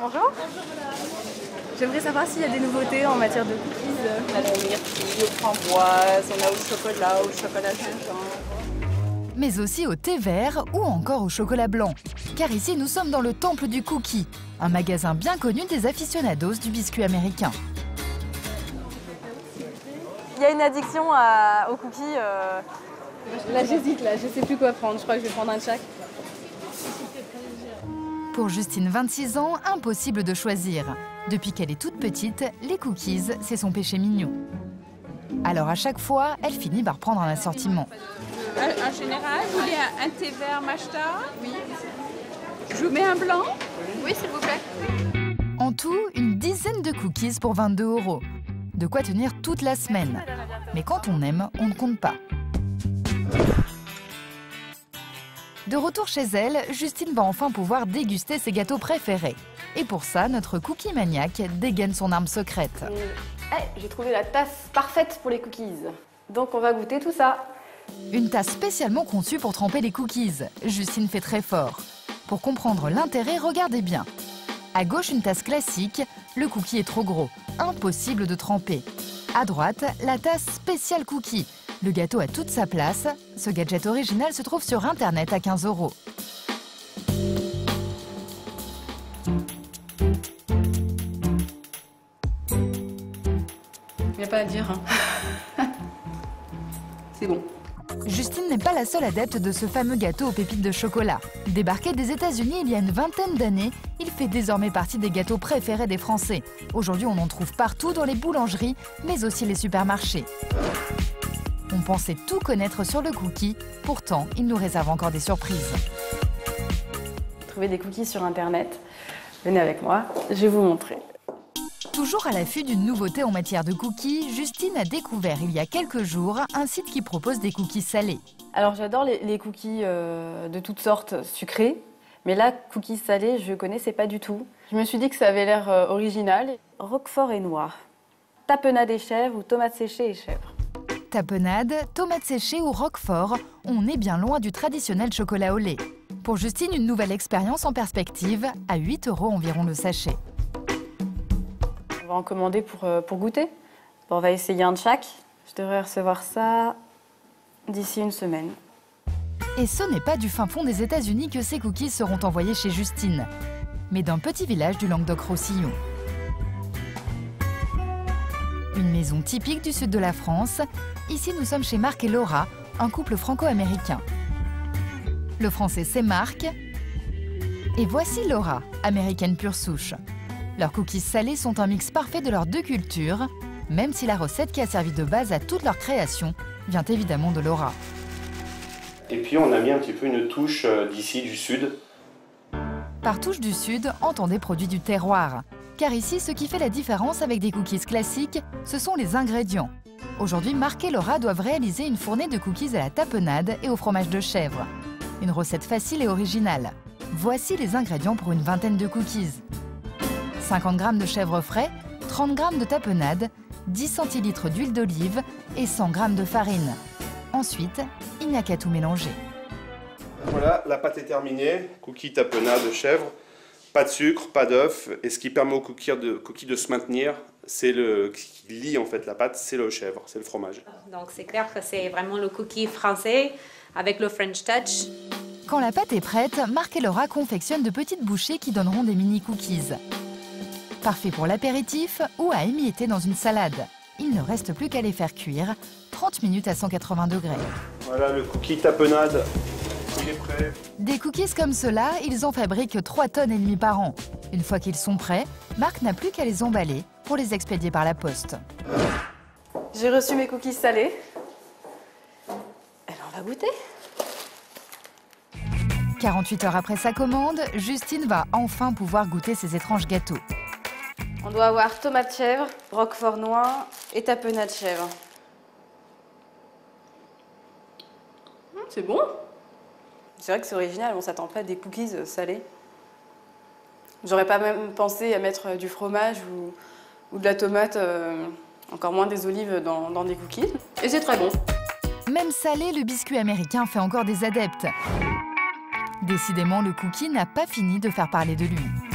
Bonjour. J'aimerais savoir s'il y a des nouveautés en matière de cookies. On a la myrtille aux framboises, on a au chocolat gingembre. Mais aussi au thé vert ou encore au chocolat blanc. Car ici, nous sommes dans le temple du cookie, un magasin bien connu des aficionados du biscuit américain. Il y a une addiction aux cookies. Là, j'hésite, je sais plus quoi prendre. Je crois que je vais prendre un de chaque. Pour Justine, 26 ans, impossible de choisir. Depuis qu'elle est toute petite, les cookies, c'est son péché mignon. Alors à chaque fois, elle finit par prendre un assortiment. En général, vous voulez un thé vert machta? Oui. Je vous mets un blanc? Oui, s'il vous plaît. En tout, une dizaine de cookies pour 22 €. De quoi tenir toute la semaine. Mais quand on aime, on ne compte pas. De retour chez elle, Justine va enfin pouvoir déguster ses gâteaux préférés. Et pour ça, notre cookie maniaque dégaine son arme secrète. J'ai trouvé la tasse parfaite pour les cookies. Donc on va goûter tout ça. Une tasse spécialement conçue pour tremper les cookies. Justine fait très fort. Pour comprendre l'intérêt, regardez bien. À gauche, une tasse classique. Le cookie est trop gros. Impossible de tremper. À droite, la tasse spéciale cookie. Le gâteau a toute sa place. Ce gadget original se trouve sur Internet à 15 €. Il n'y a pas à dire. C'est bon. Justine n'est pas la seule adepte de ce fameux gâteau aux pépites de chocolat. Débarqué des États-Unis il y a une vingtaine d'années, il fait désormais partie des gâteaux préférés des Français. Aujourd'hui, on en trouve partout dans les boulangeries, mais aussi les supermarchés. On pensait tout connaître sur le cookie, pourtant, il nous réserve encore des surprises. Trouver des cookies sur Internet. Venez avec moi, je vais vous montrer. Toujours à l'affût d'une nouveauté en matière de cookies, Justine a découvert il y a quelques jours un site qui propose des cookies salés. Alors j'adore les cookies de toutes sortes sucrés, mais là, cookies salés, je ne connaissais pas du tout. Je me suis dit que ça avait l'air original. Roquefort et noix, tapenade et chèvre ou tomates séchées et chèvre. Tapenade, tomates séchées ou roquefort, on est bien loin du traditionnel chocolat au lait. Pour Justine, une nouvelle expérience en perspective, à 8 € environ le sachet. On va en commander pour goûter. Bon, on va essayer un de chaque. Je devrais recevoir ça d'ici une semaine. Et ce n'est pas du fin fond des États-Unis que ces cookies seront envoyés chez Justine, mais d'un petit village du Languedoc-Roussillon. Une maison typique du sud de la France. Ici, nous sommes chez Marc et Laura, un couple franco-américain. Le français, c'est Marc. Et voici Laura, américaine pure souche. Leurs cookies salés sont un mix parfait de leurs deux cultures, même si la recette qui a servi de base à toute leur création vient évidemment de Laura. Et puis on a mis un petit peu une touche d'ici, du sud. Par touche du sud, entendez produits du terroir. Car ici, ce qui fait la différence avec des cookies classiques, ce sont les ingrédients. Aujourd'hui, Marc et Laura doivent réaliser une fournée de cookies à la tapenade et au fromage de chèvre. Une recette facile et originale. Voici les ingrédients pour une vingtaine de cookies. 50 g de chèvre frais, 30 g de tapenade, 10 centilitres d'huile d'olive et 100 g de farine. Ensuite, il n'y a qu'à tout mélanger. Voilà, la pâte est terminée. Cookie, tapenade, chèvre. Pas de sucre, pas d'œuf. Et ce qui permet aux cookies de se maintenir, c'est ce qui lie en fait la pâte, c'est le chèvre, c'est le fromage. Donc c'est clair que c'est vraiment le cookie français avec le French touch. Quand la pâte est prête, Marc et Laura confectionnent de petites bouchées qui donneront des mini cookies. Parfait pour l'apéritif ou à émietter dans une salade. Il ne reste plus qu'à les faire cuire, 30 minutes à 180 degrés. Voilà le cookie tapenade, il est prêt. Des cookies comme ceux-là, ils en fabriquent 3,5 tonnes par an. Une fois qu'ils sont prêts, Marc n'a plus qu'à les emballer pour les expédier par la poste. J'ai reçu mes cookies salés. Alors on va goûter. 48 heures après sa commande, Justine va enfin pouvoir goûter ces étranges gâteaux. On doit avoir tomate chèvre, roquefort noix et tapenade chèvre. C'est bon. C'est vrai que c'est original, on ne s'attend pas à des cookies salés. J'aurais pas même pensé à mettre du fromage ou de la tomate, encore moins des olives dans des cookies. Et c'est très bon. Même salé, le biscuit américain fait encore des adeptes. Décidément, le cookie n'a pas fini de faire parler de lui.